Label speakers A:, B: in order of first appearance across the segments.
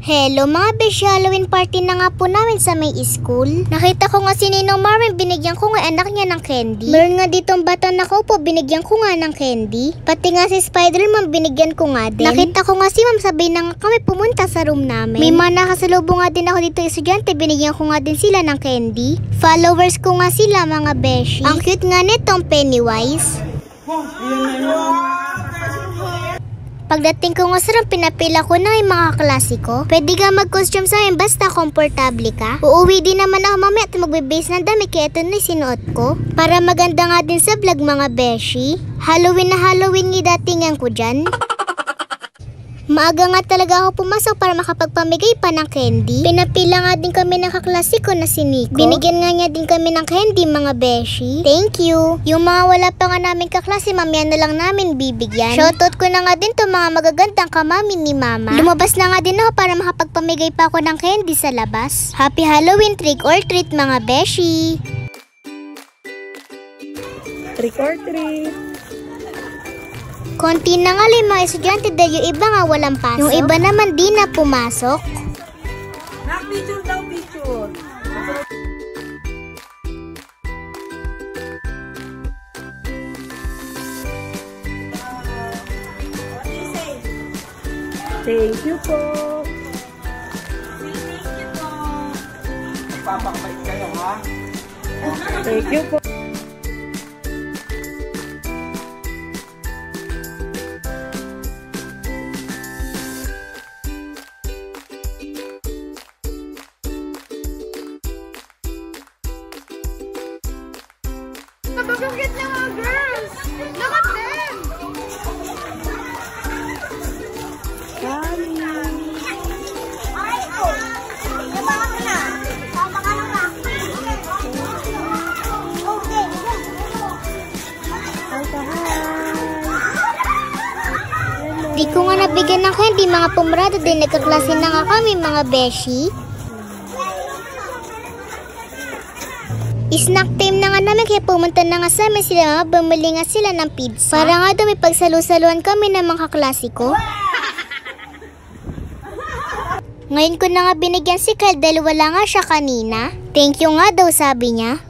A: Hello mga beshi, Halloween party na nga po namin sa may school. Nakita ko nga si Ninong Marvin, binigyan ko nga anak niya ng candy. Meron nga ditong bata na kaupo, binigyan ko nga ng candy. Pati nga si Spider-Man, binigyan ko nga din. Nakita ko nga si Ma'am, sabay na nga kami pumunta sa room namin. May mga nakasalubong nga din ako dito estudyante, binigyan ko nga din sila ng candy. Followers ko nga sila mga beshi. Ang cute nga nitong Pennywise. Pagdating ko nga sa room, pinapila ko na yung mga klasiko. Pwede ka mag-costume sa akin basta komportable ka. Uuwi din naman ako mamaya at magbe-base ng dami kaya ito na sinuot ko. Para maganda nga din sa vlog mga beshi. Halloween na Halloween nga datingan ko dyan. Maaga nga talaga ako pumasok para makapagpamigay pa ng candy. Pinapila nga din kami ng kaklasiko na si Nico. Binigyan nga niya din kami ng candy mga beshi. Thank you. Yung mga wala pa nga namin kaklase, mamaya na lang namin bibigyan. Shoutout ko na nga din to mga magagandang kamami ni Mama. Lumabas na nga din ako para makapagpamigay pa ako ng candy sa labas. Happy Halloween, trick or treat mga beshi.
B: Trick or treat.
A: Konti na nga lang mga estudyante dahil yung iba nga walang pasok. Yung iba naman di na pumasok.
B: Picture daw, picture. Thank you po.
C: Thank you po. Papakabait kayo, ha?
B: Thank you po.
A: Napagagit na mga girls! Look at them! Di ko nga nabigyan ng candy, mga pumrado din, nagkaklase na nga kami mga beshi. Snack time na nga namin kaya pumunta na nga sa amin sila, bumili nga sila ng pizza. Para nga daw may pagsalu-saluan kami ng mga kaklasiko. Ngayon ko na nga binigyan si Kyle dahil wala nga siya kanina. Thank you nga daw sabi niya.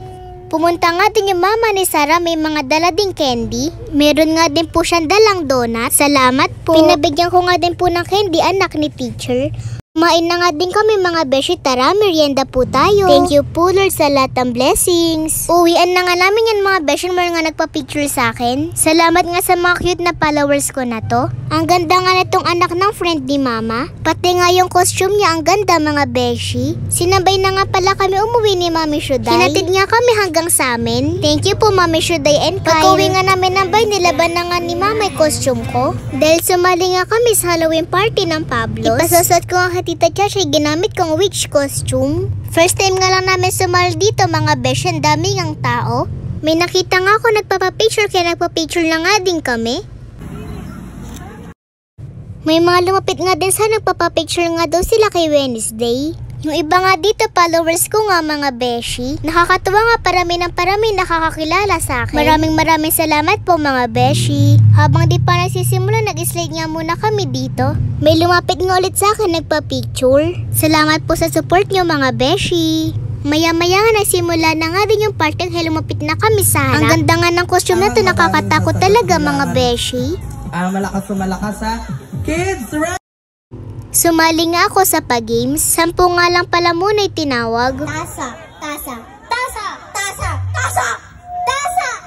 A: Pumunta nga din yung mama ni Sarah, may mga dala ding candy. Meron nga din po siyang dalang donut. Salamat po. Pinabigyan ko nga din po ng candy anak ni teacher. Kumain na nga din kami mga beshi, tara merienda po tayo. Thank you po Lord sa lahat ng blessings. Uwian na nga namin yan mga beshi, meron nga nagpa-picture sa akin. Salamat nga sa mga cute na followers ko na to. Ang ganda nga nitong anak ng friend ni Mama. Pati nga yung costume niya, ang ganda mga beshi. Sinabay na nga pala kami umuwi ni Mami Shuday. Hinatid nga kami hanggang sa amin. Thank you po Mami Shuday and Kyle. Pag-uwi nga namin ng bay, nilaban na nga ni Mama yung costume ko. Dahil sumali nga kami sa Halloween party ng Pablos. Ipasasot ko nga Tita Chacha, ginamit kong witch costume. First time nga lang namin sumali dito mga besh, ang dami ngang tao. May nakita nga ako nagpapapicture kaya nagpapicture na nga din kami. May mga lumapit nga din sa nagpapapicture nga daw sila kay Wednesday. Yung iba nga dito, followers ko nga mga beshi. Nakakatuwa nga parami ng parami nakakakilala sa akin. Maraming salamat po mga beshi. Habang di pa nagsisimula, nag-slide nga muna kami dito. May lumapit nga ulit sa akin, nagpa-picture. Salamat po sa support nyo mga beshi. Maya-maya nga nagsimula na nga din yung party kaya lumapit na kami sa harap. Ang ganda nga ng costume na to, nakakatakot talaga mga beshi.
C: Malakas ha? Kids, right?
A: Sumali nga ako sa pag-games. 10 nga lang pala muna tinawag. Tasa!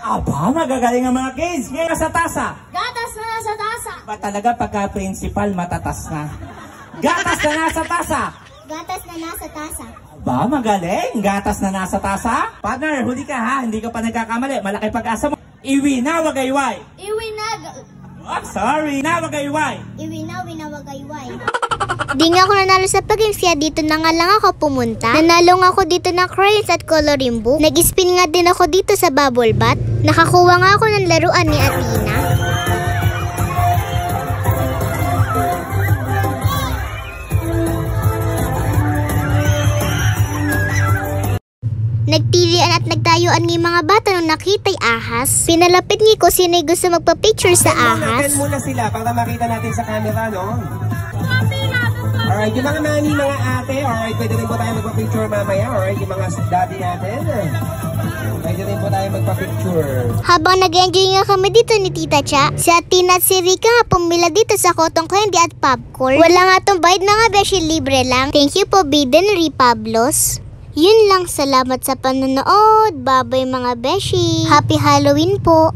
C: Aba, magagaling ang mga kids. Ngayon sa tasa.
A: Gatas na nasa tasa!
C: Ba talaga pagka-principal matatas na? Gatas na nasa tasa!
A: Gatas na nasa tasa.
C: Aba, magaling. Gatas na nasa tasa. Partner, huli ka ha. Hindi ka pa nagkakamali. Malaki pag-asa mo. Iwi na wagayway. Sorry. Na wagayway.
A: Di nga ako nanalo sa pag-games kaya dito na nga lang ako pumunta. Nanalo nga ako dito ng crayons at coloring book. Nag-spin nga din ako dito sa bubble bath. Nakakuha nga ako ng laruan ni Athena. Nagtilian at nagtayuan ng mga bata nung nakita'y ahas. Pinalapit ni ko sina'y gusto magpa-picture sa ahas.
C: Muna sila para makita natin sa camera, no?
D: Alright, yung mga nani, mga ate, alright, pwede rin po tayo magpa-picture mamaya. Alright, yung mga daddy natin. Pwede rin po tayo magpa-picture.
A: Habang nag-enjoy nga kami dito ni Tita Cha, si Atina at si Rika nga pumila dito sa cotton candy at popcorn. Wala nga tong bayad mga beshi, libre lang. Thank you po Biden Pablos. Yun lang, salamat sa panonood. Bye-bye mga beshi. Happy Halloween po.